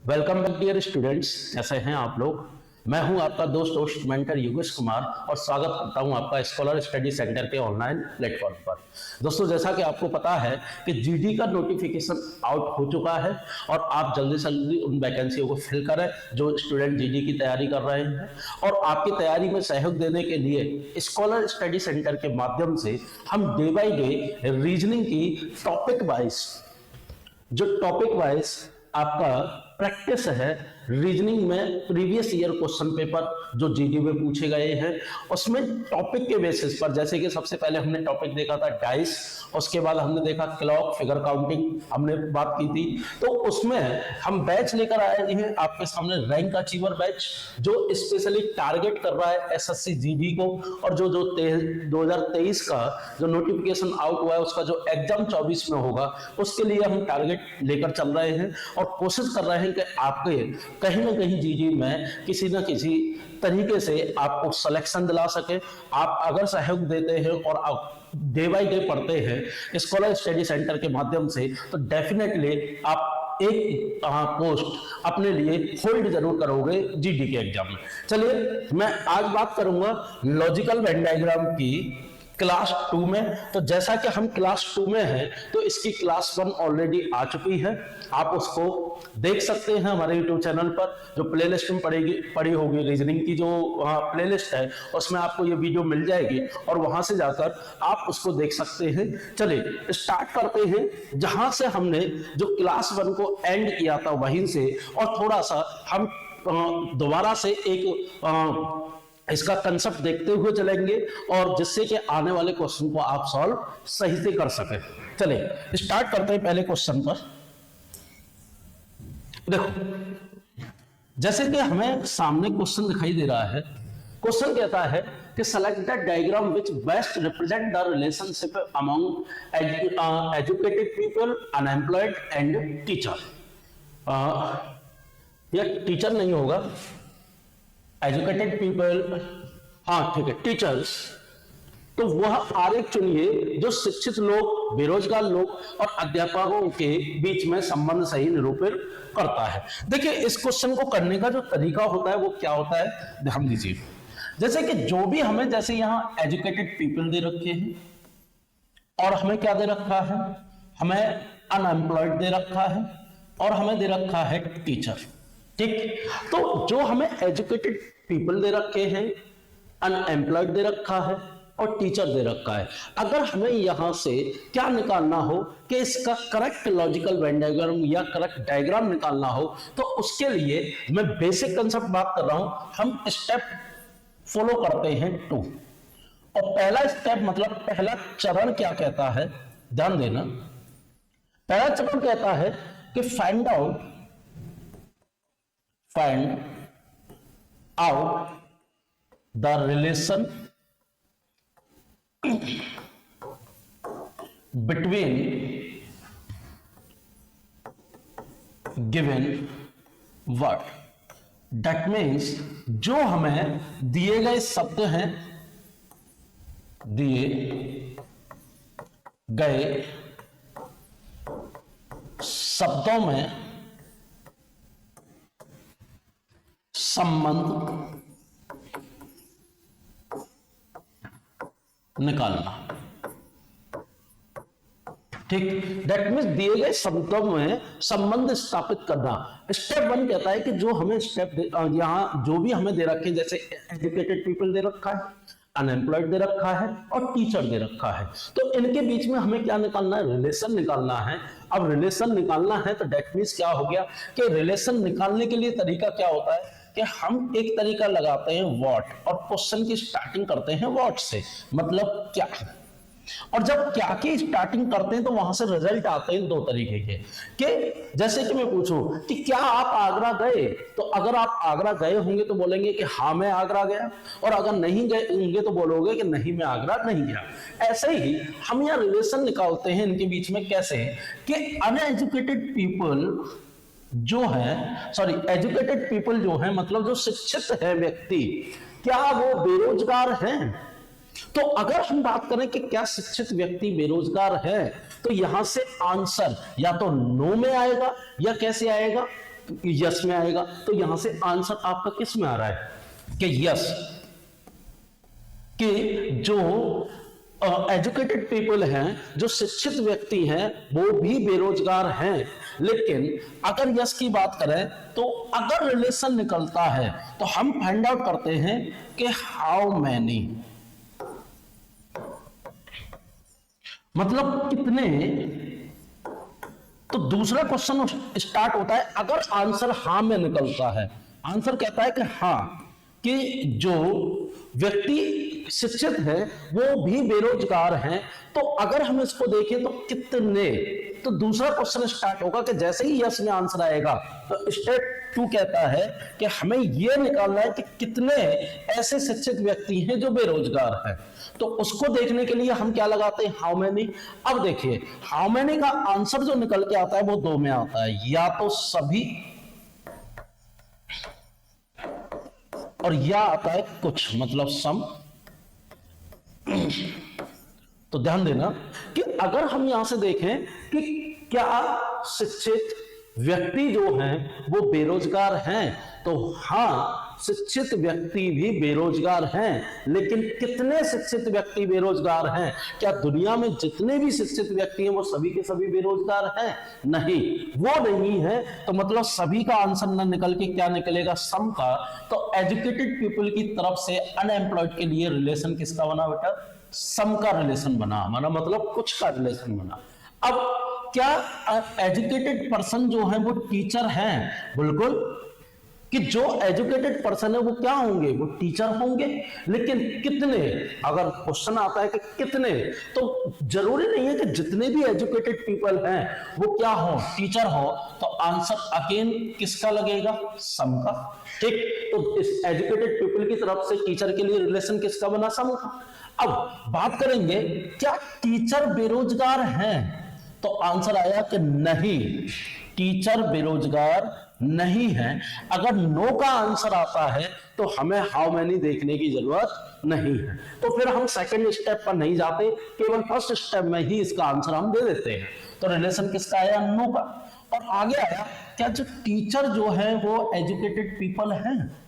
Welcome back dear students. कैसे हैं आप लोग। मैं हूं आपका दोस्त होस्ट मेंटर योगेश कुमार और स्वागत करता हूं आपका स्कॉलर स्टडी सेंटर के ऑनलाइन प्लेटफॉर्म पर। दोस्तों, जैसा कि आपको पता है कि जीडी का नोटिफिकेशन आउट हो चुका है और आप जल्दी से जल्दी उन वैकेंसियों को फिल करें जो स्टूडेंट जीडी की तैयारी कर रहे हैं। और आपकी तैयारी में सहयोग देने के लिए स्कॉलर स्टडी सेंटर के माध्यम से हम डे बाई डे रीजनिंग की टॉपिक वाइज आपका प्रैक्टिस है। रीजनिंग में प्रीवियस ईयर क्वेश्चन पेपर जो जीडी में पूछे गए हैं उसमें टॉपिक के बेसिस पर, जैसे कि सबसे पहले हमने टॉपिक देखा था डाइस, उसके बाद हमने देखा क्लॉक, फिगर काउंटिंग हमने बात की थी। तो उसमें हम बैच लेकर आए हैं आपके सामने, रैंक अचीवर बैच, जो स्पेशली टारगेट कर रहा है एसएससी जीडी को। और जो 2023 का जो नोटिफिकेशन आउट हुआ है उसका जो एग्जाम 24 में होगा उसके लिए हम टारगेट लेकर चल रहे हैं और कोशिश कर रहे हैं कि आपके कहीं ना कहीं जीडी में किसी ना किसी तरीके से आपको सिलेक्शन दिला सके। आप अगर सहयोग देते हैं और आप डे बाई डे पढ़ते हैं स्कॉलर स्टडी सेंटर के माध्यम से तो डेफिनेटली आप एक पोस्ट अपने लिए होल्ड जरूर करोगे जीडी के एग्जाम में। चलिए, मैं आज बात करूंगा लॉजिकल वेन डायग्राम की क्लास 2 में। तो जैसा कि हम क्लास 2 में हैं तो इसकी क्लास 1 ऑलरेडी आ चुकी है, आप उसको देख सकते हैं हमारे YouTube चैनल पर। जो प्लेलिस्ट में पड़ी होगी रीजनिंग की जो प्लेलिस्ट है उसमें आपको ये वीडियो मिल जाएगी और वहां से जाकर आप उसको देख सकते हैं। चलिए स्टार्ट करते हैं जहां से हमने जो क्लास 1 को एंड किया था वहीं से, और थोड़ा सा हम दोबारा से एक इसका कंसेप्ट देखते हुए चलेंगे और जिससे कि आने वाले क्वेश्चन को आप सॉल्व सही से कर सके। चलिए स्टार्ट करते हैं पहले क्वेश्चन पर। देखो, जैसे कि हमें सामने क्वेश्चन दिखाई दे रहा है। क्वेश्चन कहता है कि select the diagram which best represent the relationship among educated people, unemployed and teacher. यह टीचर नहीं होगा, एजुकेटेड पीपल, हाँ ठीक है, टीचर्स। तो वह आरेख चुनिए जो शिक्षित लोग, बेरोजगार लोग और अध्यापकों के बीच में संबंध सही निरूपित करता है। देखिए, इस क्वेश्चन को करने का जो तरीका होता है वो क्या होता है, ध्यान दीजिए। जैसे कि जो भी हमें, जैसे यहां एजुकेटेड पीपल दे रखे हैं और हमें क्या दे रखा है, हमें अनएम्प्लॉयड दे रखा है और हमें दे रखा है टीचर। ठीक, तो जो हमें एजुकेटेड पीपल दे रखे हैं, अनएम्प्लॉयड दे रखा है और टीचर दे रखा है, अगर हमें यहां से क्या निकालना हो कि इसका करेक्ट लॉजिकल वेन डायग्राम या करेक्ट डायग्राम निकालना हो, तो उसके लिए मैं बेसिक कंसेप्ट बात कर रहा हूं। हम स्टेप फॉलो करते हैं 2, और पहला स्टेप मतलब पहला चरण क्या कहता है, ध्यान देना। पहला चरण कहता है कि find out the relation between given word। That means जो हमें दिए गए शब्द हैं, दिए गए शब्दों में संबंध निकालना। ठीक, दैट मीन्स दिए गए शब्दों में संबंध स्थापित करना। स्टेप 1 कहता है कि जो हमें यहां जो भी हमें दे रखे हैं, जैसे एजुकेटेड पीपल दे रखा है, अनएम्प्लॉयड दे रखा है और टीचर दे रखा है, तो इनके बीच में हमें क्या निकालना है, रिलेशन निकालना है। अब रिलेशन निकालना है तो दैट मीन्स क्या हो गया कि रिलेशन निकालने के लिए तरीका क्या होता है कि हम एक तरीका लगाते हैं व्हाट, और क्वेश्चन की स्टार्टिंग करते हैं व्हाट से, मतलब क्या। और जब क्या की स्टार्टिंग करते हैं तो वहां से रिजल्ट आते हैं 2 तरीके के, कि जैसे कि मैं पूछूं कि क्या आप आगरा गए, तो अगर आप आगरा गए होंगे तो बोलेंगे कि हाँ मैं आगरा गया, और अगर नहीं गए होंगे तो बोलोगे कि नहीं मैं आगरा नहीं गया। ऐसे ही हम यहाँ रिलेशन निकालते हैं इनके बीच में, कैसे कि अनएजुकेटेड पीपल जो है, सॉरी एजुकेटेड पीपल जो है मतलब जो शिक्षित है व्यक्ति, क्या वो बेरोजगार हैं। तो अगर हम बात करें कि क्या शिक्षित व्यक्ति बेरोजगार है, तो यहां से आंसर या तो नो में आएगा या कैसे आएगा, यस में आएगा। तो यहां से आंसर आपका किस में आ रहा है कि यस, कि जो एजुकेटेड पीपल हैं, जो शिक्षित व्यक्ति हैं, वो भी बेरोजगार हैं। लेकिन अगर यस की बात करें तो अगर रिलेशन निकलता है तो हम फाइंड आउट करते हैं कि हाउ मैनी, मतलब कितने। तो दूसरा क्वेश्चन स्टार्ट होता है अगर आंसर हां में निकलता है। आंसर कहता है कि हां, कि जो व्यक्ति शिक्षित है वो भी बेरोजगार हैं। तो अगर हम इसको देखें तो कितने, तो दूसरा क्वेश्चन स्टार्ट होगा कि जैसे ही यस में आंसर आएगा तो स्टेप 2 कहता है कि हमें यह निकालना है कि कितने ऐसे शिक्षित व्यक्ति हैं जो बेरोजगार हैं। तो उसको देखने के लिए हम क्या लगाते हैं, हाउ मैनी। अब देखिए हाउ मैनी का आंसर जो निकल के आता है वो 2 में आता है, या तो सभी और या आता है कुछ, मतलब सम। तो ध्यान देना कि अगर हम यहां से देखें कि क्या शिक्षित व्यक्ति जो हैं वो बेरोजगार हैं, तो हां शिक्षित व्यक्ति भी बेरोजगार हैं। लेकिन कितने शिक्षित व्यक्ति बेरोजगार हैं? क्या दुनिया में जितने भी शिक्षित व्यक्ति हैं वो सभी के सभी बेरोजगार हैं? नहीं, वो नहीं है। तो मतलब सभी का आंसर न निकल के क्या निकलेगा, सम का। तो एजुकेटेड पीपल की तरफ से अनएम्प्लॉयड के लिए रिलेशन किसका बना बेटा, सम का रिलेशन बना, हमारा मतलब कुछ का रिलेशन बना। अब क्या एजुकेटेड पर्सन जो है वो टीचर हैं? बिल्कुल, कि जो एजुकेटेड पर्सन है वो क्या होंगे, वो टीचर होंगे। लेकिन कितने, अगर क्वेश्चन आता है कि कितने, तो जरूरी नहीं है कि जितने भी एजुकेटेड पीपल हैं वो क्या हो, टीचर हो। तो आंसर अगेन किसका लगेगा, सम का। ठीक, तो इस एजुकेटेड पीपल की तरफ से टीचर के लिए रिलेशन किसका बना, सम का। अब बात करेंगे क्या टीचर बेरोजगार हैं? तो आंसर आया कि नहीं, टीचर बेरोजगार नहीं है। अगर नो का आंसर आता है तो हमें हाउ मैनी देखने की जरूरत नहीं है। तो फिर हम सेकंड स्टेप पर नहीं जाते, केवल फर्स्ट स्टेप में ही इसका आंसर हम दे देते हैं। तो रिलेशन किसका आया, नो का। और आगे आया क्या जो टीचर जो है वो एजुकेटेड पीपल हैं?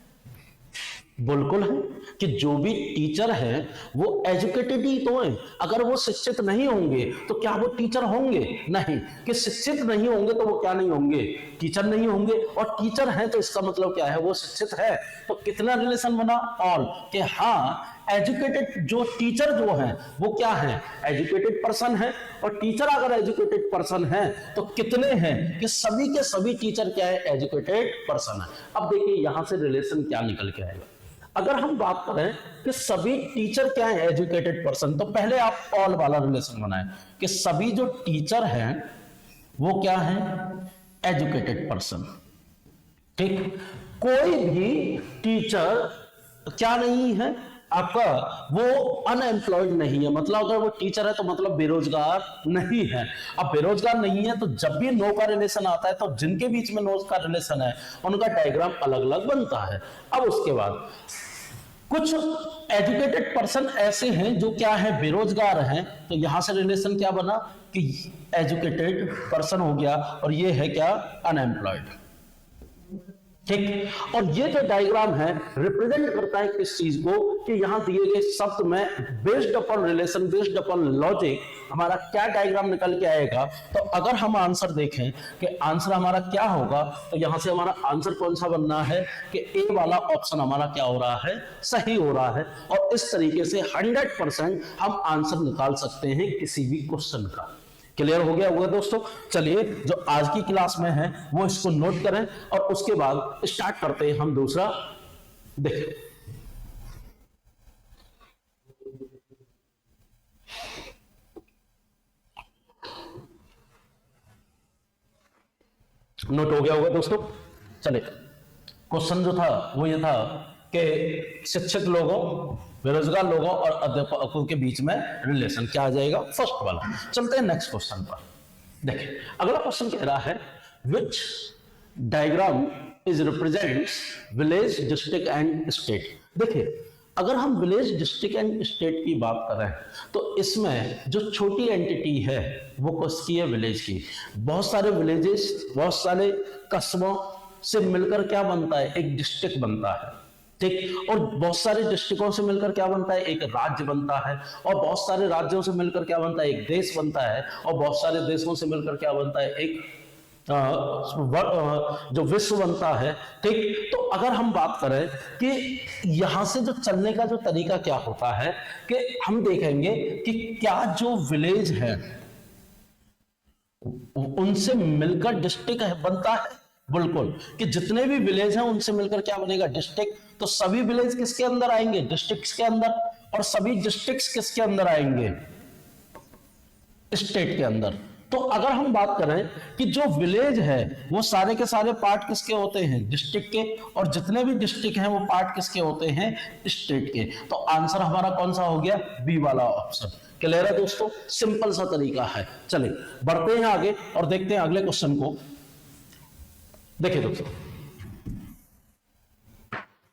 बिल्कुल है, कि जो भी टीचर है वो एजुकेटेड ही तो है। अगर वो शिक्षित नहीं होंगे तो क्या वो टीचर होंगे? नहीं, कि शिक्षित नहीं होंगे तो वो क्या नहीं होंगे, टीचर नहीं होंगे। और टीचर हैं तो इसका मतलब क्या है, वो शिक्षित है। तो कितना रिलेशन बना, ऑल, कि हाँ एजुकेटेड जो टीचर जो है वो क्या है, एजुकेटेड पर्सन है। और टीचर अगर एजुकेटेड पर्सन है तो कितने हैं, कि सभी के सभी टीचर क्या है, एजुकेटेड पर्सन है। अब देखिए यहां से रिलेशन क्या निकल के आएगा। अगर हम बात करें कि सभी टीचर क्या है, एजुकेटेड पर्सन, तो पहले आप ऑल वाला रिलेशन बनाएं कि सभी जो टीचर हैं वो क्या है, एजुकेटेड पर्सन। ठीक, कोई भी टीचर क्या नहीं है आपका, वो अनएम्प्लॉयड नहीं है। मतलब अगर वो टीचर है तो मतलब बेरोजगार नहीं है। अब बेरोजगार नहीं है तो जब भी नो का रिलेशन आता है तो जिनके बीच में नो का रिलेशन है उनका डायग्राम अलग अलग बनता है। अब उसके बाद कुछ एजुकेटेड पर्सन ऐसे हैं जो क्या है, बेरोजगार हैं। तो यहां से रिलेशन क्या बना कि एजुकेटेड पर्सन हो गया और ये है क्या, अनएम्प्लॉयड। ठीक, और ये जो डायग्राम है रिप्रेजेंट करता है किस चीज को, कि यहां दिए गए शब्द में based upon relation, based upon logic हमारा क्या डायग्राम निकल के आएगा। तो अगर हम आंसर देखें कि आंसर हमारा क्या होगा, तो यहां से हमारा आंसर कौन सा बनना है कि ए वाला ऑप्शन हमारा क्या हो रहा है, सही हो रहा है। और इस तरीके से 100% हम आंसर निकाल सकते हैं किसी भी क्वेश्चन का। क्लियर हो गया होगा दोस्तों। चलिए जो आज की क्लास में है वो इसको नोट करें और उसके बाद स्टार्ट करते हैं हम दूसरा। देखें, नोट हो गया होगा दोस्तों। चलिए क्वेश्चन जो था वो ये था कि शिक्षित लोगों, बेरोजगार लोगों और अध्यापकों के बीच में रिलेशन क्या आ जाएगा, फर्स्ट वाला। चलते हैं नेक्स्ट क्वेश्चन पर। देखिए अगला क्वेश्चन कह रहा है which diagram is represents village, district and state. देखिए अगर हम विलेज, डिस्ट्रिक्ट एंड स्टेट की बात करें तो इसमें जो छोटी एंटिटी है वो किसकी है, विलेज की। बहुत सारे विलेजेस, बहुत सारे कस्बों से मिलकर क्या बनता है, एक डिस्ट्रिक्ट बनता है, ठीक। और बहुत सारे डिस्ट्रिक्टों से मिलकर क्या बनता है, एक राज्य बनता है। और बहुत सारे राज्यों से मिलकर क्या बनता है, एक देश बनता है। और बहुत सारे देशों से मिलकर क्या बनता है, एक जो विश्व बनता है, ठीक। तो अगर हम बात करें कि यहां से जो चलने का जो तरीका क्या होता है, कि हम देखेंगे कि क्या जो विलेज है उनसे मिलकर डिस्ट्रिक्ट बनता है, बिल्कुल, कि जितने भी विलेज हैं उनसे मिलकर क्या बनेगा, डिस्ट्रिक्ट। तो सभी विलेज किसके अंदर आएंगे, डिस्ट्रिक्ट्स के अंदर। और सभी डिस्ट्रिक्ट्स किसके अंदर आएंगे, स्टेट के अंदर। तो अगर हम बात करें कि जो विलेज है वो सारे के सारे पार्ट किसके होते हैं, डिस्ट्रिक्ट के। और जितने भी डिस्ट्रिक्ट हैं वो पार्ट किसके होते हैं, स्टेट के। तो आंसर हमारा कौन सा हो गया, बी वाला ऑप्शन। क्लियर है दोस्तों, सिंपल सा तरीका है। चलिए बढ़ते हैं आगे और देखते हैं अगले क्वेश्चन को। देखिए दोस्तों,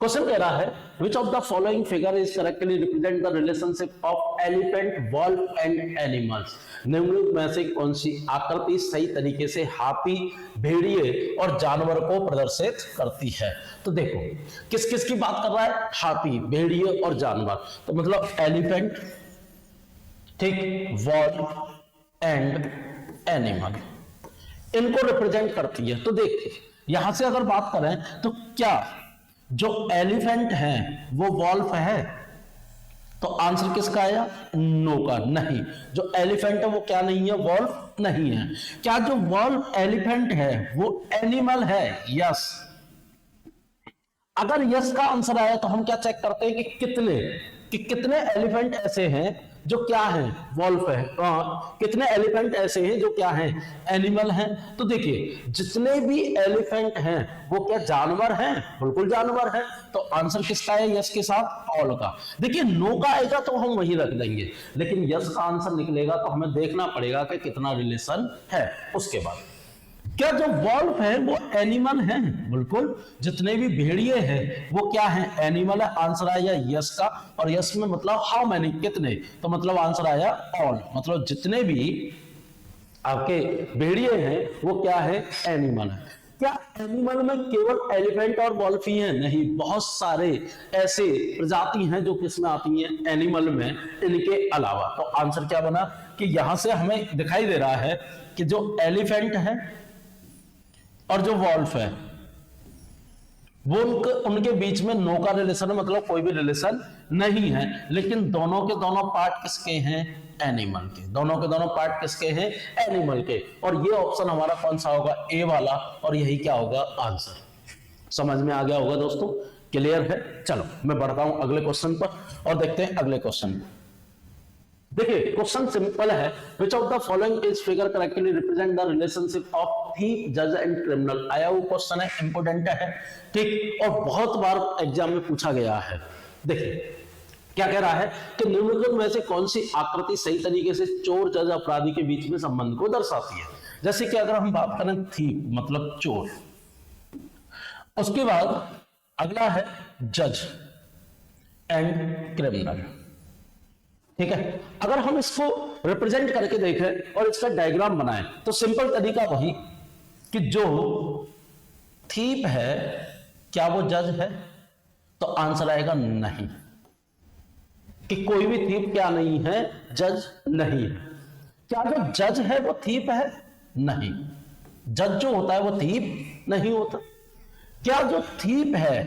क्वेश्चन कह रहा है which of the following figure is correctly represent the relationship of elephant, wolf and animals। निम्नलिखित में से कौन सी आकृति सही तरीके से हाथी, भेड़िए और जानवर को प्रदर्शित करती है। तो देखो किस किस की बात कर रहा है, हाथी, भेड़िए और जानवर। तो मतलब एलिफेंट, ठीक, वॉल्फ एंड एनिमल, इनको रिप्रेजेंट करती है। तो देखिए यहां से अगर बात करें तो क्या जो एलिफेंट है वो वॉल्फ है, तो आंसर किसका आया, नो का, नहीं। जो एलिफेंट है वो क्या नहीं है, वॉल्फ नहीं है। क्या जो वॉल्फ एलिफेंट है वो एनिमल है, यस। अगर यस का आंसर आया तो हम क्या चेक करते हैं कि कितने एलिफेंट ऐसे हैं जो क्या है, वॉल्फ है, कितने एलिफेंट ऐसे हैं जो क्या है, एनिमल हैं। तो देखिए जितने भी एलिफेंट हैं वो क्या जानवर हैं, बिल्कुल जानवर हैं। तो आंसर किसका है, यस के साथ, ऑल का। देखिए नो का आएगा तो हम वही रख देंगे, लेकिन यस का आंसर निकलेगा तो हमें देखना पड़ेगा कि कितना रिलेशन है। उसके बाद क्या जो वॉल्फ है वो एनिमल है, बिल्कुल। जितने भी भेड़िए हैं वो क्या है, एनिमल है। आंसर आया यस का। और यस में मतलब हाउ मैनी, कितने, तो मतलब आंसर आया ऑल, मतलब जितने भी आपके भेड़िए हैं वो क्या है, एनिमल है। क्या एनिमल में केवल एलिफेंट और वॉल्फ ही हैं, नहीं, बहुत सारे ऐसे प्रजाति हैं जो किसमें आती हैं, एनिमल में, इनके अलावा। तो आंसर क्या बना कि यहां से हमें दिखाई दे रहा है कि जो एलिफेंट है और जो वॉल्फ है वो उनके बीच में नो का रिलेशन है, मतलब कोई भी रिलेशन नहीं है। लेकिन दोनों के दोनों पार्ट किसके हैं, एनिमल के। दोनों के दोनों पार्ट किसके हैं, एनिमल के। और ये ऑप्शन हमारा कौन सा होगा, ए वाला। और यही क्या होगा, आंसर। समझ में आ गया होगा दोस्तों, क्लियर है। चलो मैं बढ़ता हूं अगले क्वेश्चन पर और देखते हैं अगले क्वेश्चन को। देखिए क्वेश्चन सिंपल है, which of the following is figure correctly represent the relationship of thief, judge and criminal। आया वो क्वेश्चन है, इंपोर्टेंट है, ठीक, और बहुत बार एग्जाम में पूछा गया है। देखिए क्या कह रहा है कि निम्नलिखित में से कौन सी आकृति सही तरीके से चोर, जज, अपराधी के बीच में संबंध को दर्शाती है। जैसे कि अगर हम बात करें थीफ मतलब चोर, उसके बाद अगला है जज एंड क्रिमिनल, ठीक है। अगर हम इसको रिप्रेजेंट करके देखें और इसका डायग्राम बनाएं तो सिंपल तरीका वही कि जो थीप है क्या वो जज है, तो आंसर आएगा नहीं, कि कोई भी थीप क्या नहीं है, जज नहीं है। क्या जो जज है वो थीप है, नहीं, जज जो होता है वो थीप नहीं होता। क्या जो थीप है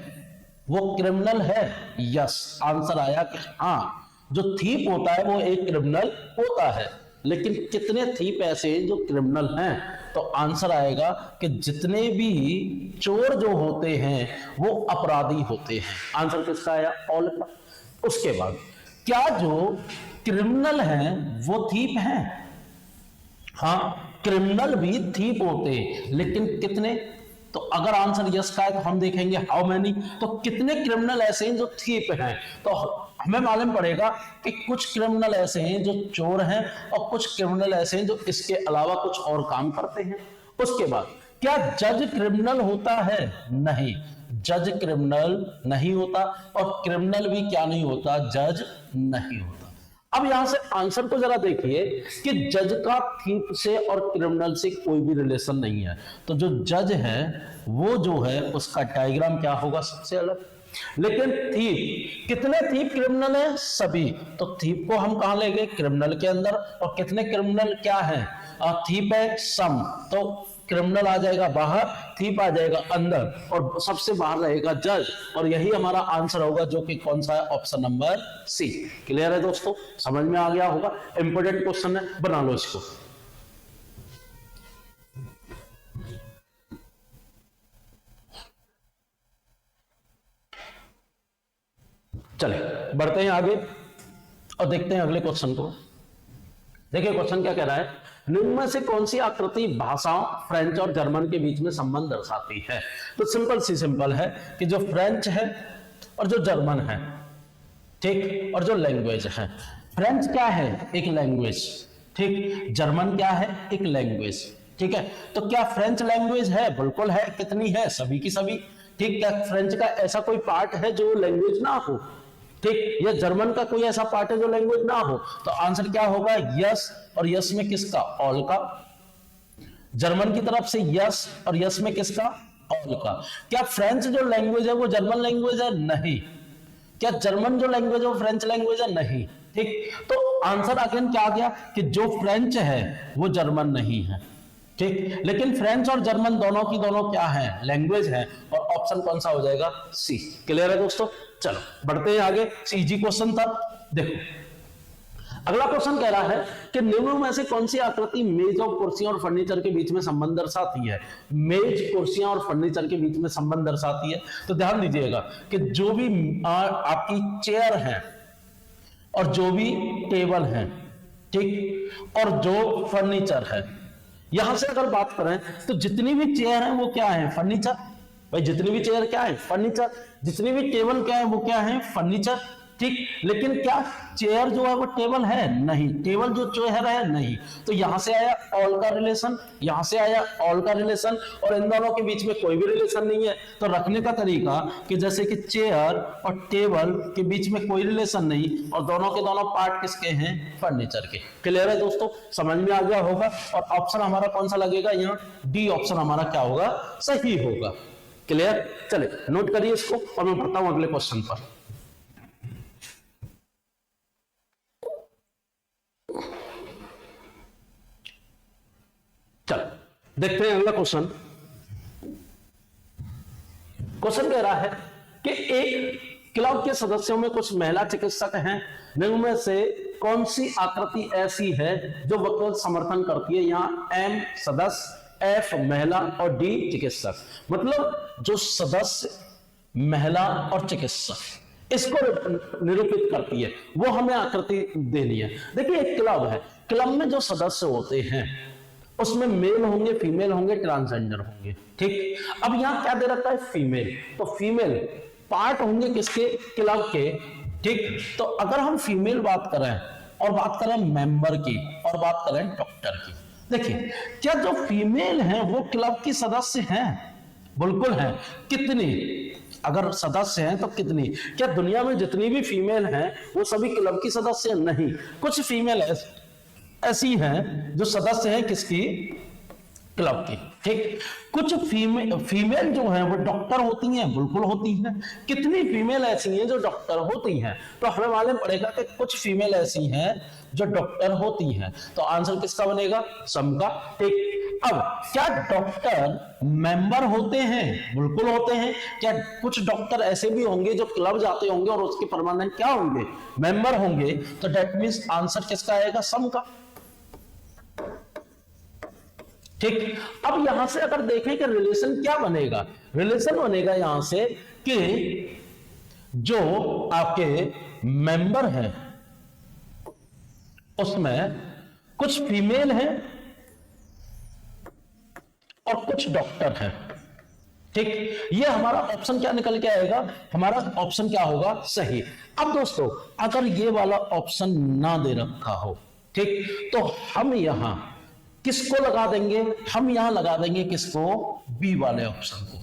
वो क्रिमिनल है, यस। आंसर आया कि हाँ, जो थीप होता है वो एक क्रिमिनल होता है। लेकिन कितने थीप ऐसे हैं जो क्रिमिनल हैं, तो आंसर आएगा कि जितने भी चोर जो होते हैं वो अपराधी होते हैं। आंसर किसका आया, ऑल का। उसके बाद क्या जो क्रिमिनल हैं वो थीप हैं, हाँ क्रिमिनल भी थीप होते हैं, लेकिन कितने। तो अगर आंसर यस का है तो हम देखेंगे हाउ मैनी, तो कितने क्रिमिनल ऐसे हैं जो थीप हैं। तो हमें मालूम पड़ेगा कि कुछ क्रिमिनल ऐसे हैं जो चोर हैं और कुछ क्रिमिनल ऐसे हैं जो इसके अलावा कुछ और काम करते हैं। उसके बाद क्या जज क्रिमिनल होता है, नहीं, जज क्रिमिनल नहीं होता और क्रिमिनल भी क्या नहीं होता, जज नहीं होता। अब यहां से आंसर को जरा देखिए कि जज का थीप से और क्रिमिनल से कोई भी रिलेशन नहीं है, तो जो जज है वो जो है उसका डायग्राम क्या होगा, सबसे अलग। लेकिन थीप, कितने थीप क्रिमिनल है, सभी, तो थीप को हम कहां ले गए, क्रिमिनल के अंदर। और कितने क्रिमिनल क्या है, थीप है सम, तो क्रिमिनल आ जाएगा बाहर, थीप आ जाएगा अंदर, और सबसे बाहर रहेगा जज। और यही हमारा आंसर होगा, जो कि कौन सा है, ऑप्शन नंबर सी। क्लियर है दोस्तों, समझ में आ गया होगा। इंपोर्टेंट क्वेश्चन है, बना लो इसको। चले बढ़ते हैं आगे और देखते हैं अगले क्वेश्चन को। देखिए क्वेश्चन क्या कह रहा है, निम्न में से कौन सी आकृति भाषाओं फ्रेंच और जर्मन के बीच में संबंध दर्शाती है। तो सिंपल है कि जो फ्रेंच है और जो जर्मन है, ठीक, और जो लैंग्वेज है, फ्रेंच क्या है, एक लैंग्वेज, ठीक, जर्मन क्या है, एक लैंग्वेज, ठीक है। तो क्या फ्रेंच लैंग्वेज है, बिल्कुल है, कितनी है, सभी की सभी, ठीक। क्या फ्रेंच का ऐसा कोई पार्ट है जो लैंग्वेज ना हो, ठीक, या जर्मन का कोई ऐसा पार्ट है जो लैंग्वेज ना हो, तो आंसर क्या होगा, यस। और यस में किसका, ऑल का। जर्मन की तरफ से यस, और यस में किसका, ऑल का। क्या फ्रेंच जो लैंग्वेज है वो जर्मन लैंग्वेज है, नहीं। क्या जर्मन जो लैंग्वेज है वो फ्रेंच लैंग्वेज है, नहीं, ठीक। तो आंसर अगेन क्या आ गया कि जो फ्रेंच है वो जर्मन नहीं है, ठीक। लेकिन फ्रेंच और जर्मन दोनों की दोनों क्या है, लैंग्वेज है, और ऑप्शन कौन सा हो जाएगा, सी। क्लियर है दोस्तों, चलो बढ़ते हैं आगे। इजी क्वेश्चन था। देखो अगला क्वेश्चन कह रहा है कि निम्न में से कौन सी आकृति मेज और कुर्सियां और फर्नीचर के बीच में संबंध दर्शाती है। मेज, कुर्सियां और फर्नीचर के बीच में संबंध दर्शाती है, तो ध्यान दीजिएगा कि जो भी आपकी चेयर है और जो भी टेबल है, ठीक, और जो फर्नीचर है, यहां से अगर बात करें तो जितनी भी चेयर है वो क्या है, फर्नीचर। भाई जितनी भी चेयर क्या है, फर्नीचर। जितनी भी टेबल क्या है वो क्या है, फर्नीचर, ठीक। लेकिन क्या चेयर जो है वो टेबल है, नहीं। टेबल जो चेयर है, नहीं। तो यहां से आया ऑल का रिलेशन, यहां से आया ऑल का रिलेशन, और इन दोनों के बीच में कोई भी रिलेशन नहीं है। तो रखने का तरीका कि जैसे कि चेयर और टेबल के बीच में कोई रिलेशन नहीं, और दोनों के दोनों पार्ट किसके हैं, फर्नीचर के। क्लियर है दोस्तों, समझ में आ गया होगा। और ऑप्शन हमारा कौन सा लगेगा, यहाँ डी ऑप्शन हमारा क्या होगा, सही होगा। क्लियर, चले नोट करिए इसको और मैं बढ़ता हूं अगले क्वेश्चन पर। चल देखते हैं अगला क्वेश्चन। क्वेश्चन कह रहा है कि एक क्लब के सदस्यों में कुछ महिला चिकित्सक हैं, निम्न में से कौन सी आकृति ऐसी है जो वकील समर्थन करती है। यहाँ एम सदस्य, एफ महिला और डी चिकित्सक। मतलब जो सदस्य, महिला और चिकित्सक इसको निरूपित करती है, वो हमें आकृति देनी है। देखिए एक क्लब है, क्लब में जो सदस्य होते हैं उसमें मेल होंगे, फीमेल होंगे, ट्रांसजेंडर होंगे, ठीक। अब यहां क्या दे रखा है, फीमेल, तो फीमेल पार्ट होंगे किसके, क्लब के, ठीक। तो अगर हम फीमेल बात करें और बात करें मेंबर की और बात करें डॉक्टर की, देखिए क्या जो फीमेल हैं वो क्लब की सदस्य हैं, बिल्कुल हैं। कितनी, अगर सदस्य हैं तो कितनी, क्या दुनिया में जितनी भी फीमेल हैं वो सभी क्लब की सदस्य नहीं। कुछ फीमेल ऐसी हैं जो सदस्य हैं किसकी, क्लब की, ठीक। कुछ फीमेल जो है वो डॉक्टर होती हैं, बिल्कुल होती हैं। कितनी फीमेल ऐसी हैं जो डॉक्टर होती हैं, तो हमें मालूम पड़ेगा कि कुछ फीमेल ऐसी हैं जो डॉक्टर होती हैं। तो आंसर किसका बनेगा, सम का, ठीक। अब क्या डॉक्टर मेंबर होते हैं, बिल्कुल होते हैं। क्या कुछ डॉक्टर ऐसे भी होंगे जो क्लब जाते होंगे और उसके परमानेंट क्या होंगे, मेंबर होंगे। तो दैट मींस आंसर किसका आएगा, सम का, ठीक। अब यहां से अगर देखें कि रिलेशन क्या बनेगा, रिलेशन बनेगा यहां से कि जो आपके मेंबर हैं उसमें कुछ फीमेल हैं और कुछ डॉक्टर हैं, ठीक। ये हमारा ऑप्शन क्या निकल के आएगा, हमारा ऑप्शन क्या होगा, सही। अब दोस्तों अगर ये वाला ऑप्शन ना दे रखा हो, ठीक, तो हम यहां किसको लगा देंगे, हम यहां लगा देंगे किसको, बी वाले ऑप्शन को।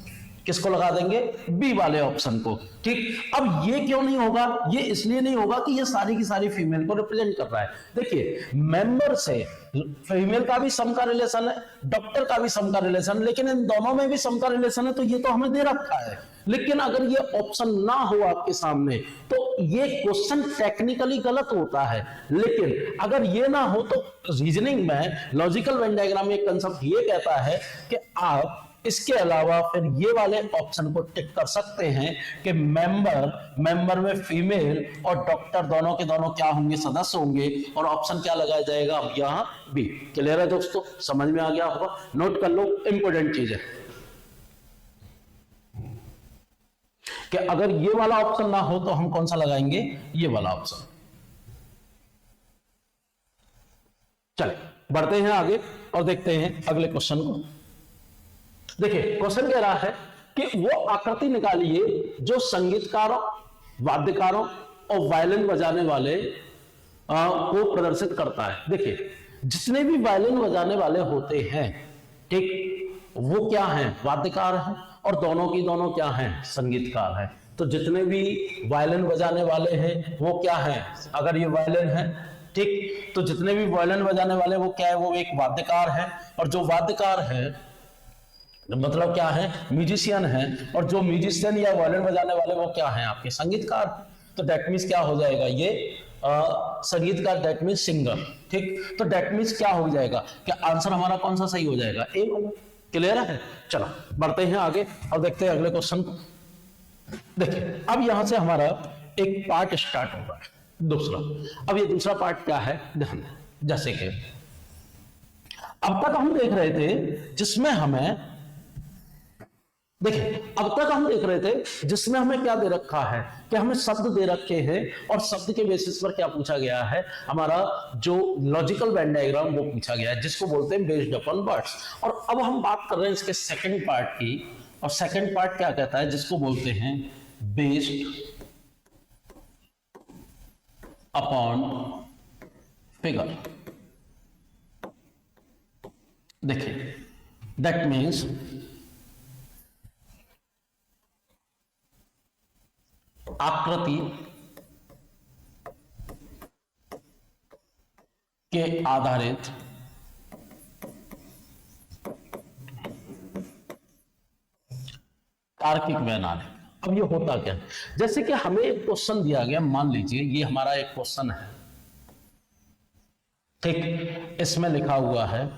किसको लगा देंगे? बी वाले ऑप्शन को। ठीक, अब ये क्यों नहीं होगा? ये इसलिए नहीं होगा कि ये सारी की सारी फीमेल को रिप्रेजेंट कर रहा है। देखिए, मेंबर से फीमेल का भी सम का रिलेशन है, डॉक्टर का भी सम का रिलेशन, लेकिन इन दोनों में भी सम का रिलेशन है, तो ये तो हमें दे रखा है। लेकिन अगर ये ऑप्शन ना हो आपके सामने तो ये क्वेश्चन टेक्निकली गलत होता है। लेकिन अगर ये ना हो तो रीजनिंग में लॉजिकल वेन डायग्राम में एक कंसेप्ट ये कहता है कि आप इसके अलावा फिर ये वाले ऑप्शन को टिक कर सकते हैं कि मेंबर में फीमेल और डॉक्टर दोनों के दोनों क्या होंगे? सदस्य होंगे। और ऑप्शन क्या लगाया जाएगा? अब यहां बी। क्लियर है दोस्तों? समझ में आ गया होगा? नोट कर लो, इंपॉर्टेंट चीज है कि अगर ये वाला ऑप्शन ना हो तो हम कौन सा लगाएंगे? ये वाला ऑप्शन। चलिए बढ़ते हैं आगे और देखते हैं अगले क्वेश्चन को। देखिए, क्वेश्चन कह रहा है कि वो आकृति निकालिए जो संगीतकारों, वाद्यकारों और वायलिन बजाने वाले को प्रदर्शित करता है। देखिए, जितने भी वायलिन बजाने वाले होते हैं, ठीक, वो क्या हैं? वाद्यकार हैं, और दोनों की दोनों क्या हैं? संगीतकार हैं। तो जितने भी वायलिन बजाने वाले हैं वो क्या हैं? अगर ये वायलिन है, ठीक, तो जितने भी वायलिन बजाने वाले वो क्या है? वो एक वाद्यकार है। और जो वाद्यकार है मतलब क्या है? म्यूजिशियन है। और जो म्यूजिशियन या वायलिन बजाने वाले वो क्या है? आपके संगीतकार। तो डेट मीन्स क्या हो जाएगा? ये संगीतकार, डेट मीन्स सिंगर। ठीक, तो डेट मीन्स क्या हो जाएगा? क्या आंसर हमारा कौन सा सही हो जाएगा? ए वाला। क्लियर है? चलो बढ़ते हैं आगे और देखते हैं अगले क्वेश्चन को। देखिए, अब यहां से हमारा एक पार्ट स्टार्ट होगा, दूसरा। अब ये दूसरा पार्ट क्या है? ध्यान, जैसे कि अब तक हम देख रहे थे जिसमें हमें, देखिए, अब तक हम देख रहे थे जिसमें हमें क्या दे रखा है कि हमें शब्द दे रखे हैं और शब्द के बेसिस पर क्या पूछा गया है? हमारा जो लॉजिकल वेन डायग्राम वो पूछा गया है, जिसको बोलते हैं बेस्ड अपॉन वर्ड्स। और अब हम बात कर रहे हैं इसके सेकंड पार्ट की। और सेकंड पार्ट क्या कहता है? जिसको बोलते हैं बेस्ड अपॉन फिगर। देखिए, दैट मीन्स आकृति के आधारित तार्किक वैनालिक। अब ये होता क्या है? जैसे कि हमें एक क्वेश्चन दिया गया, मान लीजिए ये हमारा एक क्वेश्चन है, ठीक, इसमें लिखा हुआ है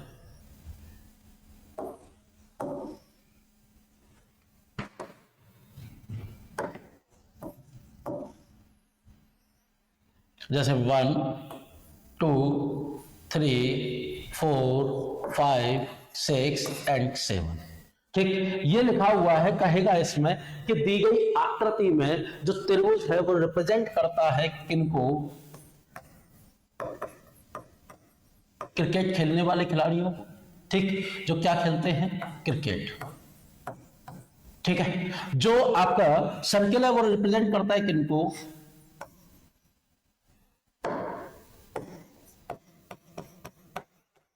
जैसे 1 2 3 4 5 6 एंड 7। ठीक, ये लिखा हुआ है। कहेगा इसमें कि दी गई आकृति में जो त्रिभुज है वो रिप्रेजेंट करता है किनको? क्रिकेट खेलने वाले खिलाड़ियों को। ठीक, जो क्या खेलते हैं? क्रिकेट। ठीक है, जो आपका सर्किल है वो रिप्रेजेंट करता है किनको?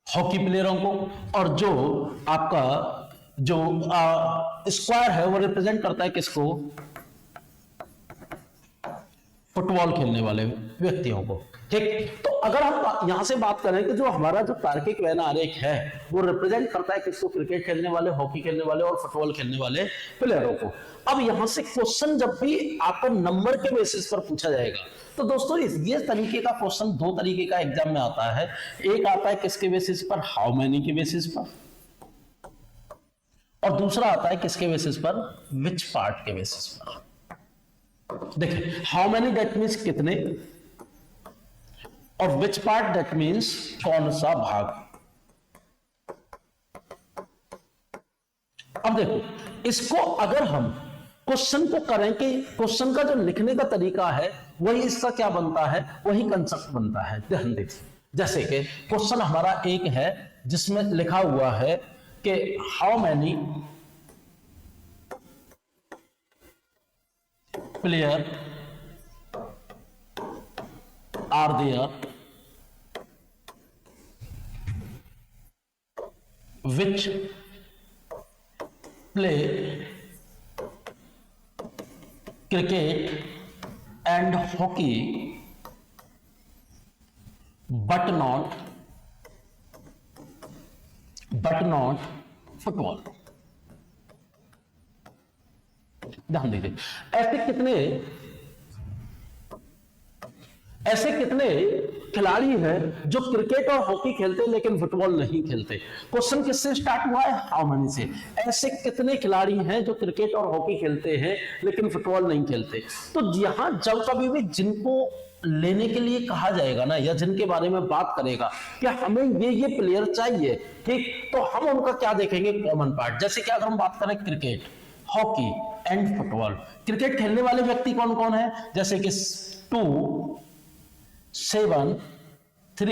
हॉकी प्लेयरों को। और जो आपका जो स्क्वायर है वो रिप्रेजेंट करता है किसको? फुटबॉल खेलने वाले व्यक्तियों को। ठीक, तो अगर हम यहां से बात करें कि जो हमारा जो तार्किक वैन आरेख है वो रिप्रेजेंट करता है किसको? क्रिकेट खेलने वाले, हॉकी खेलने वाले और फुटबॉल खेलने वाले प्लेयरों को। अब यहां से क्वेश्चन जब भी आपको नंबर के बेसिस पर पूछा जाएगा तो दोस्तों ये तरीके का क्वेश्चन दो तरीके का एग्जाम में आता है। एक आता है किसके बेसिस पर? हाउ मैनी के बेसिस पर। और दूसरा आता है किसके बेसिस पर? विच पार्ट के बेसिस पर। देखिए, हाउ मैनी दैट मीन्स कितने, और विच पार्ट दैट मीन्स कौन सा भाग। अब देखो, इसको अगर हम क्वेश्चन को करें कि क्वेश्चन का जो लिखने का तरीका है वही इसका क्या बनता है? वही कंसेप्ट बनता है। ध्यान देखिए, जैसे कि क्वेश्चन हमारा एक है जिसमें लिखा हुआ है कि how many player are there which play cricket and hockey but not football. ध्यान दीजिए, ऐसे कितने खिलाड़ी हैं जो क्रिकेट और हॉकी खेलते हैं लेकिन फुटबॉल नहीं खेलते। क्वेश्चन किससे स्टार्ट हुआ है? हाउ मेनी से। ऐसे कितने खिलाड़ी हैं जो क्रिकेट और हॉकी खेलते हैं लेकिन फुटबॉल नहीं खेलते। तो यहां जब कभी भी जिनको लेने के लिए कहा जाएगा ना, या जिनके बारे में बात करेगा कि हमें ये प्लेयर चाहिए, ठीक, तो हम उनका क्या देखेंगे? Common part. जैसे कि अगर हम बात करें cricket, hockey and football, cricket खेलने वाले व्यक्ति कौन कौन है? जैसे कि 2, 7, 3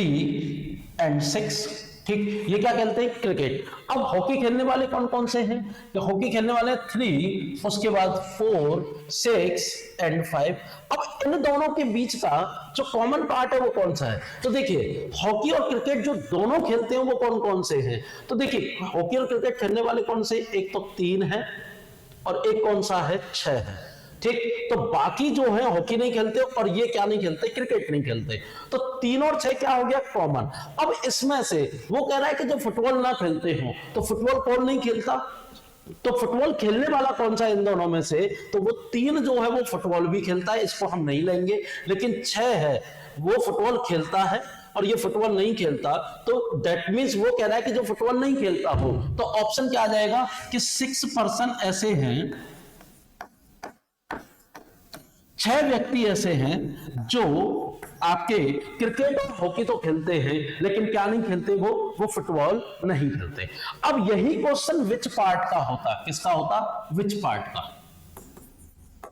एंड 6, ठीक, ये क्या खेलते हैं? क्रिकेट। अब हॉकी खेलने वाले कौन कौन से हैं? तो हॉकी खेलने वाले 3, उसके बाद 4, 6 एंड 5। अब इन दोनों के बीच का जो कॉमन पार्ट है वो कौन सा है? तो देखिए, हॉकी और क्रिकेट जो दोनों खेलते हैं वो कौन कौन से हैं? तो देखिए, हॉकी और क्रिकेट खेलने वाले कौन से? एक तो 3 है और एक कौन सा है? 6 है, ठीक। तो बाकी जो है हॉकी नहीं खेलते और ये क्या नहीं खेलते? क्रिकेट नहीं खेलते। तो 3 और 6 क्या हो गया? कॉमन। अब इसमें से वो कह रहा है कि जब फुटबॉल ना खेलते हो तो फुटबॉल कौन नहीं खेलता? तो फुटबॉल खेलने वाला कौन सा इन दोनों में से? तो वो 3 जो है वो फुटबॉल भी खेलता है, इसको हम नहीं लेंगे। लेकिन 6 है वो फुटबॉल खेलता है और ये फुटबॉल नहीं खेलता। तो दैट मींस वो कह रहा है कि जो फुटबॉल नहीं खेलता हो, तो ऑप्शन क्या आ जाएगा कि 6 पर्सन ऐसे हैं, 6 व्यक्ति ऐसे हैं जो आपके क्रिकेट और हॉकी तो खेलते हैं लेकिन क्या नहीं खेलते? वो फुटबॉल नहीं खेलते। अब यही क्वेश्चन विच पार्ट का होता? किसका होता? विच पार्ट का,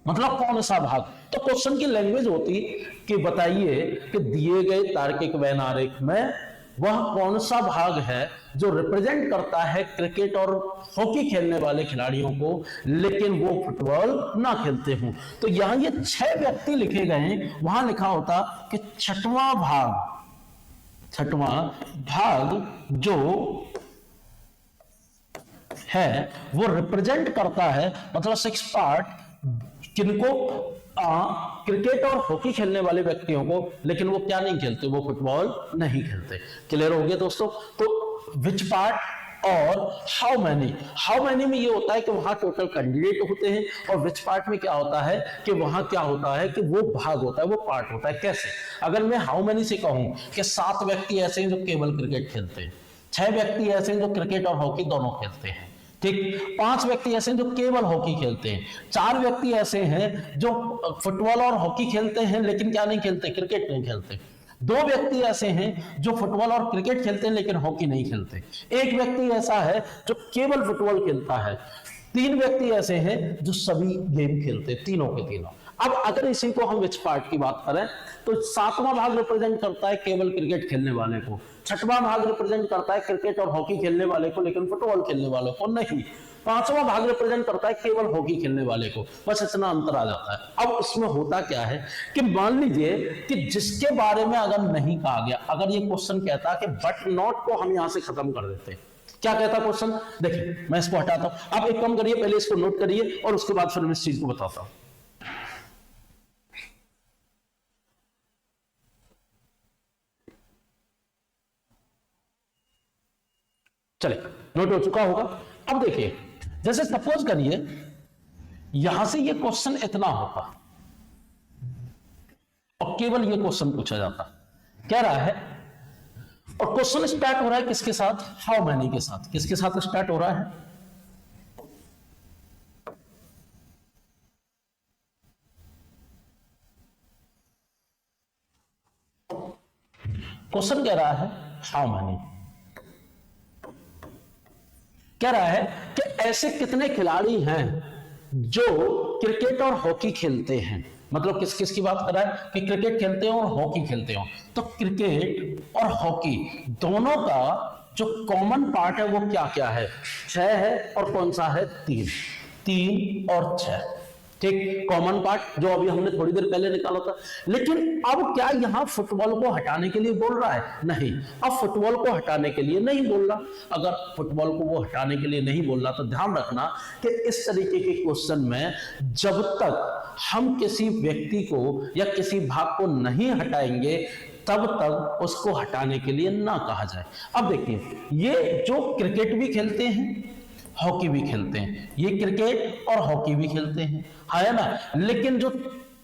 मतलब कौन सा भाग। तो क्वेश्चन की लैंग्वेज होती कि बताइए कि दिए गए तार्किक वैन आरेख में वह कौन सा भाग है जो रिप्रेजेंट करता है क्रिकेट और हॉकी खेलने वाले खिलाड़ियों को लेकिन वो फुटबॉल ना खेलते हों। तो यहां ये 6 व्यक्ति लिखे गए, वहां लिखा होता कि छठवां भाग जो है वो रिप्रेजेंट करता है, मतलब 6 पार्ट किनको? क्रिकेट और हॉकी खेलने वाले व्यक्तियों को, लेकिन वो क्या नहीं खेलते? वो फुटबॉल नहीं खेलते। क्लियर हो गया दोस्तों? तो विच पार्ट और हाउ मैनी में ये होता है कि वहां टोटल कैंडिडेट होते हैं, और विच पार्ट में क्या होता है कि वहां क्या होता है कि वो भाग होता है, वो पार्ट होता है। कैसे? अगर मैं हाउ मैनी से कहूं कि 7 व्यक्ति ऐसे हैं जो केवल क्रिकेट खेलते हैं, 6 व्यक्ति ऐसे हैं जो क्रिकेट और हॉकी दोनों खेलते हैं, ठीक, 5 व्यक्ति ऐसे हैं जो केवल हॉकी खेलते हैं, 4 व्यक्ति ऐसे हैं जो फुटबॉल और हॉकी खेलते हैं लेकिन क्या नहीं खेलते? क्रिकेट नहीं खेलते, 2 व्यक्ति ऐसे हैं जो फुटबॉल और क्रिकेट खेलते हैं लेकिन हॉकी नहीं खेलते, 1 व्यक्ति ऐसा है जो केवल फुटबॉल खेलता है, 3 व्यक्ति ऐसे हैं जो सभी गेम खेलते हैं, तीनों के तीनों। अब अगर इसी को हम विच पार्ट की बात करें तो 7वां भाग रिप्रेजेंट करता है केवल क्रिकेट खेलने वाले को, 6वां भाग रिप्रेजेंट करता है क्रिकेट और हॉकी खेलने वाले को लेकिन फुटबॉल खेलने वाले को नहीं, 5वां भाग रिप्रेजेंट करता है केवल हॉकी खेलने वाले को। बस इतना अंतर आ जाता है। अब इसमें होता क्या है कि मान लीजिए कि जिसके बारे में अगर नहीं कहा गया, अगर ये क्वेश्चन कहता कि बट नॉट को हम यहां से खत्म कर देते, क्या कहता क्वेश्चन? देखिए मैं इसको हटाता हूं, आप एक काम करिए, पहले इसको नोट करिए और उसके बाद फिर मैं इस चीज को बताता हूं। चलिए, नोट हो चुका होगा। अब देखिए, जैसे सपोज करिए यहां से ये क्वेश्चन इतना होता और केवल ये क्वेश्चन पूछा जाता, कह रहा है, और क्वेश्चन स्टार्ट हो रहा है किसके साथ? हाउ मैनी के साथ। किसके साथ स्टार्ट हो रहा है? क्वेश्चन कह रहा है हाउ मैनी, कह रहा है कि ऐसे कितने खिलाड़ी हैं जो क्रिकेट और हॉकी खेलते हैं। मतलब किस किस की बात कर रहा है कि क्रिकेट खेलते हो और हॉकी खेलते हो। तो क्रिकेट और हॉकी दोनों का जो कॉमन पार्ट है वो क्या क्या है? 6 है और कौन सा है? 3 और 6। ठीक, कॉमन पार्ट जो अभी हमने थोड़ी देर पहले निकाला था। लेकिन अब क्या यहां फुटबॉल को हटाने के लिए बोल रहा है? नहीं, अब फुटबॉल को हटाने के लिए नहीं बोल रहा। अगर फुटबॉल को वो हटाने के लिए नहीं बोल रहा तो ध्यान रखना कि इस तरीके के क्वेश्चन में जब तक हम किसी व्यक्ति को या किसी भाग को नहीं हटाएंगे तब तक उसको हटाने के लिए ना कहा जाए। अब देखिए, ये जो क्रिकेट भी खेलते हैं, हॉकी भी खेलते हैं, ये क्रिकेट और हॉकी भी खेलते हैं, है ना। लेकिन जो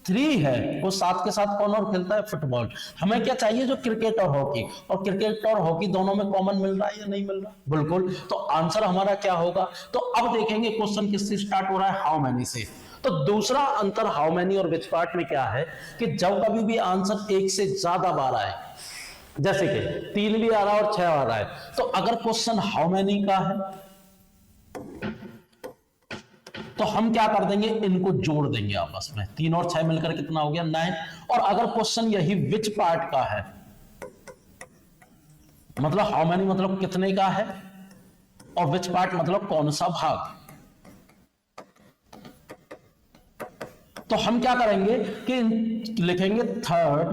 3 है वो साथ के साथ कौन और खेलता है? फुटबॉल। हमें क्या चाहिए? जो क्रिकेट और हॉकी, और क्रिकेट और हॉकी दोनों में कॉमन मिल रहा है या नहीं मिल रहा? बिल्कुल। तो आंसर हमारा क्या होगा? तो अब देखेंगे क्वेश्चन किससे स्टार्ट हो रहा है? हाउ मैनी से। तो दूसरा अंतर हाउ मैनी और विच पार्ट में क्या है कि जब कभी भी आंसर 1 से ज्यादा बार आए, जैसे कि 3 भी आ रहा है और 6 आ रहा है, तो अगर क्वेश्चन हाउ मैनी का है तो हम क्या कर देंगे? इनको जोड़ देंगे आपस में। 3 और 6 मिलकर कितना हो गया? 9। और अगर क्वेश्चन यही विच पार्ट का है, मतलब हाउ मैनी मतलब कितने का है, और विच पार्ट मतलब कौन सा भाग, तो हम क्या करेंगे कि लिखेंगे 3rd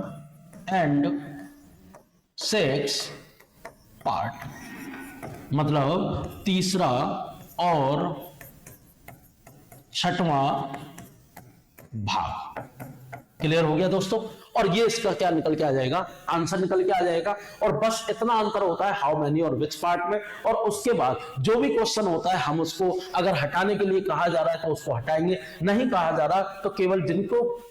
and 6th पार्ट, मतलब तीसरा और 6वां भाग। क्लियर हो गया दोस्तों? और ये इसका क्या निकल के आ जाएगा? आंसर निकल के आ जाएगा। और बस इतना अंतर होता है हाउ मैनी और विच पार्ट में। और उसके बाद जो भी क्वेश्चन होता है हम उसको अगर हटाने के लिए कहा जा रहा है तो उसको हटाएंगे, नहीं कहा जा रहा तो केवल जिनको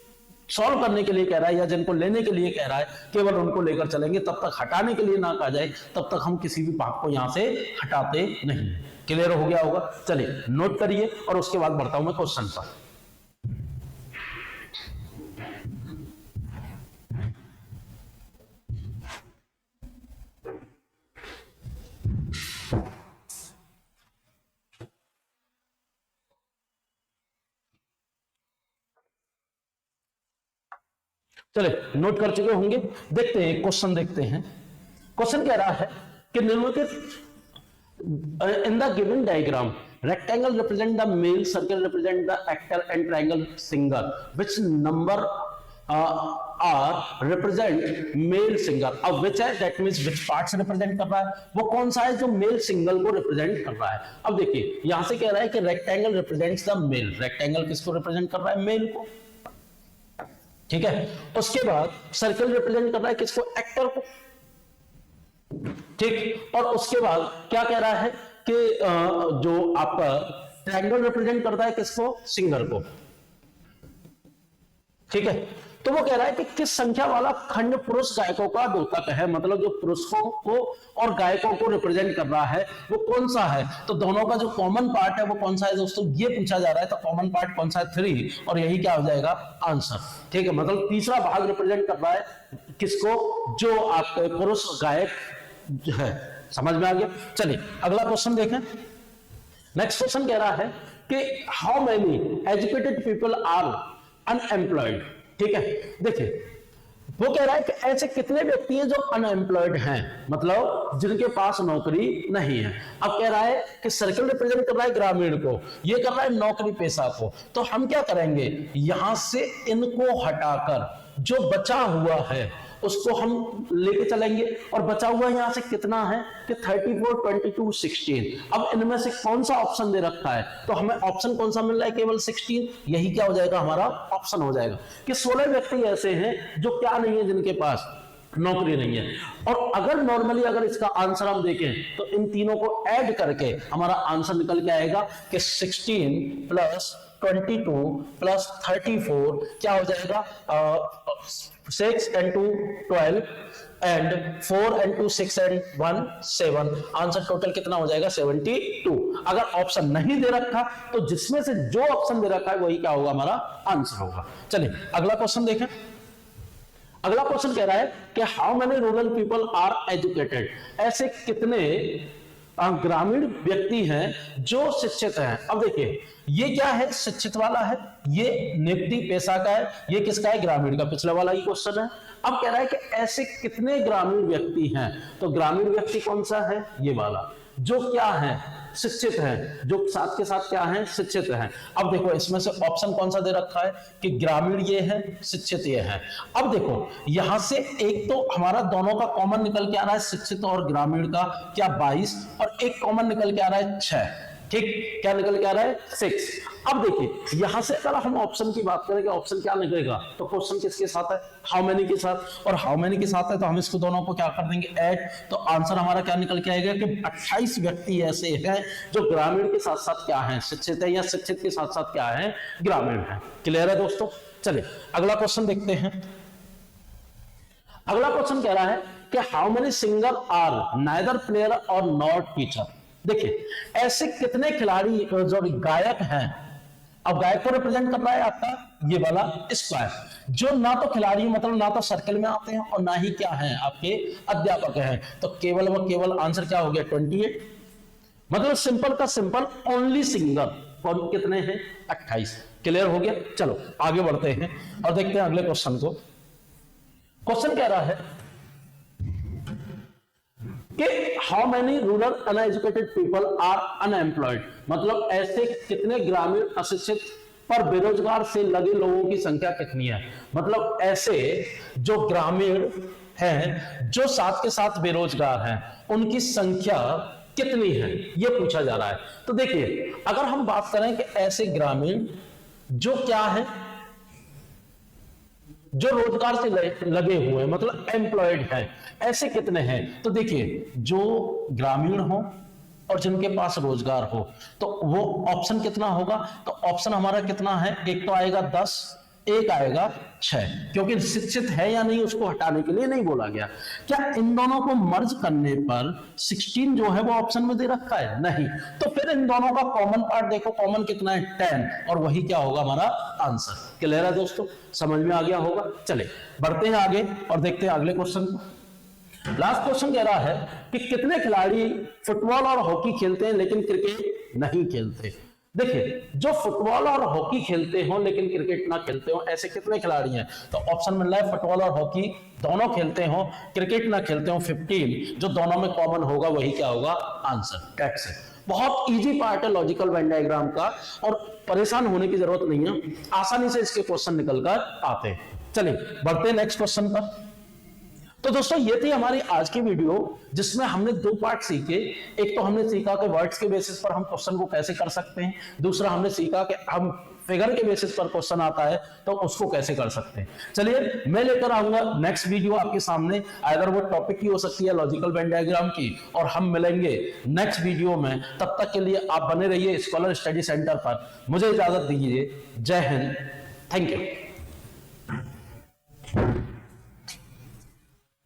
सॉल्व करने के लिए कह रहा है या जिनको लेने के लिए कह रहा है केवल उनको लेकर चलेंगे। तब तक हटाने के लिए ना कहा जाए तब तक हम किसी भी भाग को यहां से हटाते नहीं। क्लियर हो गया होगा? चलिए नोट करिए और उसके बाद बढ़ता हूं मैं क्वेश्चन पर। चलिए नोट कर चुके होंगे, देखते हैं क्वेश्चन। देखते हैं क्वेश्चन कह रहा है कि निम्नलिखित in the given diagram rectangle represent the male, circle represent the actor and triangle singer, which number are represent male singer। अब which है that means which parts represent कर रहा है, वो कौन सा है जो मेल सिंगल को रिप्रेजेंट कर रहा है। अब देखिए यहां से कह रहा है कि rectangle represents the male, rectangle किसको रिप्रेजेंट कर रहा है? मेल को, ठीक है। उसके बाद सर्कल रिप्रेजेंट कर रहा है किसको? एक्टर को, ठीक। और उसके बाद क्या कह रहा है कि जो आपका ट्रायंगल रिप्रेजेंट करता है किसको? सिंगर को, ठीक है। तो वो कह रहा है कि किस संख्या वाला खंड पुरुष गायकों का द्योतक है, मतलब जो पुरुषों को और गायकों को रिप्रेजेंट कर रहा है वो कौन सा है। तो दोनों का जो कॉमन पार्ट है वो कौन सा है दोस्तों? ये पूछा जा रहा है। तो कॉमन पार्ट कौन सा है? 3। और यही क्या हो जाएगा? आंसर, ठीक है। मतलब तीसरा भाग रिप्रेजेंट कर रहा है किसको? जो आपके पुरुष गायक है। समझ में आ गया? चलिए अगला क्वेश्चन देखें। नेक्स्ट क्वेश्चन कह रहा है कि how many educated people are unemployed, ठीक है। देखिए वो कह रहा है कि ऐसे कितने व्यक्ति हैं जो अनएम्प्लॉयड हैं, मतलब जिनके पास नौकरी नहीं है। अब कह रहा है कि सर्कल रिप्रेजेंट कर रहा है ग्रामीण को, ये कर रहा है नौकरी पेशा को। तो हम क्या करेंगे? यहां से इनको हटाकर जो बचा हुआ है उसको हम लेके चलेंगे। और बचा हुआ यहां से कितना है कि 34, 22, 16। अब इनमें से कौन सा ऑप्शन दे रखा है? तो हमें ऑप्शन कौन सा मिल रहा है? केवल 16। यही क्या हो जाएगा? हमारा ऑप्शन हो जाएगा कि 16 व्यक्ति ऐसे हैं जो क्या नहीं है, जिनके पास नौकरी नहीं है। और अगर नॉर्मली अगर इसका आंसर हम देखें तो इन तीनों को ऐड करके हमारा आंसर निकल के आएगा कि 16 प्लस 22 प्लस 34 क्या हो जाएगा? 6 and 2 12 and 4 and 2 6 and 1 7। Answer total कितना हो जाएगा? 72। अगर ऑप्शन नहीं दे रखा तो जिसमें से जो ऑप्शन दे रखा है वही क्या होगा? हमारा आंसर होगा। चलिए अगला क्वेश्चन देखें। अगला क्वेश्चन कह रहा है कि how many rural people are educated, ऐसे कितने ग्रामीण व्यक्ति हैं जो शिक्षित हैं। अब देखिए ये क्या है? शिक्षित वाला है, ये नियुक्ति पेशा का है, ये किसका है? ग्रामीण का। पिछला वाला ही क्वेश्चन है। अब कह रहा है कि ऐसे कितने ग्रामीण व्यक्ति हैं, तो ग्रामीण व्यक्ति कौन सा है? ये वाला। जो क्या है? शिक्षित हैं, जो साथ के साथ क्या हैं, शिक्षित हैं। अब देखो इसमें से ऑप्शन कौन सा दे रखा है कि ग्रामीण ये है, शिक्षित ये है। अब देखो यहां से एक तो हमारा दोनों का कॉमन निकल के आ रहा है, शिक्षित और ग्रामीण का क्या 22, और एक कॉमन निकल के आ रहा है 6। ठीक, क्या निकल के आ रहा है 6। अब देखिए यहां से अगर हम ऑप्शन की बात करें कि ऑप्शन क्या निकलेगा, तो क्वेश्चन किसके साथ है, हाउ मेनी के साथ, और हाउ मेनी के साथ है तो हम इसको दोनों को क्या कर देंगे, ऐड। तो आंसर हमारा क्या निकल के आएगा कि 28 व्यक्ति ऐसे हैं जो ग्रामीण के साथ साथ क्या है, शिक्षित है, या शिक्षित के साथ साथ क्या है, ग्रामीण है। क्लियर है दोस्तों। चलिए अगला क्वेश्चन देखते हैं। अगला क्वेश्चन कह रहा है कि how many singer are neither player और नॉट टीचर। देखिए ऐसे कितने खिलाड़ी जो गायक हैं, अब गायक को रिप्रेजेंट कर रहा है आपका ये वाला स्क्वायर, जो ना तो खिलाड़ी मतलब ना तो सर्कल में आते हैं और ना ही क्या है आपके अध्यापक हैं। तो केवल व केवल आंसर क्या हो गया 28। मतलब सिंपल का सिंपल ओनली सिंगर कौन कितने हैं 28। क्लियर हो गया। चलो आगे बढ़ते हैं और देखते हैं अगले क्वेश्चन को। क्वेश्चन कह रहा है कि how many rural uneducated people are unemployed. मतलब ऐसे कितने ग्रामीण अशिक्षित पर बेरोजगार से लगे लोगों की संख्या कितनी है। मतलब ऐसे जो ग्रामीण हैं जो साथ के साथ बेरोजगार हैं उनकी संख्या कितनी है, यह पूछा जा रहा है। तो देखिए अगर हम बात करें कि ऐसे ग्रामीण जो क्या है, जो रोजगार से लगे हुए हैं मतलब एम्प्लॉयड हैं, ऐसे कितने हैं। तो देखिए जो ग्रामीण हो और जिनके पास रोजगार हो तो वो ऑप्शन कितना होगा, तो ऑप्शन हमारा कितना है, एक तो आएगा 10, एक आएगा 6, क्योंकि शिक्षित है या नहीं उसको हटाने के लिए नहीं बोला गया। क्या इन दोनों को मर्ज करने पर 16 जो है वो ऑप्शन में दे रखा है, नहीं। तो फिर इन दोनों का कॉमन पार्ट देखो, कॉमन कितना है 10, और वही क्या होगा हमारा आंसर। क्लियर है दोस्तों, समझ में आ गया होगा। चले बढ़ते हैं आगे और देखते हैं अगले क्वेश्चन को। लास्ट क्वेश्चन कह रहा है कि कितने खिलाड़ी फुटबॉल और हॉकी खेलते हैं लेकिन क्रिकेट नहीं खेलते। देखिए जो फुटबॉल और हॉकी खेलते हो लेकिन क्रिकेट ना खेलते हो ऐसे कितने खिलाड़ी हैं, तो ऑप्शन मिल रहा है फुटबॉल और हॉकी दोनों खेलते हो, क्रिकेट ना खेलते हो 15, जो दोनों में कॉमन होगा वही क्या होगा आंसर, टैक्स है। बहुत इजी पार्ट है लॉजिकल वेन डायग्राम का, और परेशान होने की जरूरत नहीं है, आसानी से इसके क्वेश्चन निकल कर आते हैं। चलिए बढ़ते हैं नेक्स्ट क्वेश्चन पर। तो दोस्तों ये थी हमारी आज की वीडियो जिसमें हमने 2 पार्ट सीखे। एक तो हमने सीखा कि वर्ड्स के बेसिस पर हम क्वेश्चन को कैसे कर सकते हैं, दूसरा हमने सीखा कि हम फिगर के बेसिस पर क्वेश्चन आता है तो उसको कैसे कर सकते हैं। चलिए मैं लेकर आऊंगा नेक्स्ट वीडियो आपके सामने, अगर वो टॉपिक की हो सकती है लॉजिकल वेन डायग्राम की, और हम मिलेंगे नेक्स्ट वीडियो में। तब तक के लिए आप बने रहिए स्कॉलर स्टडी सेंटर पर। मुझे इजाजत दीजिए, जय हिंद, थैंक यू।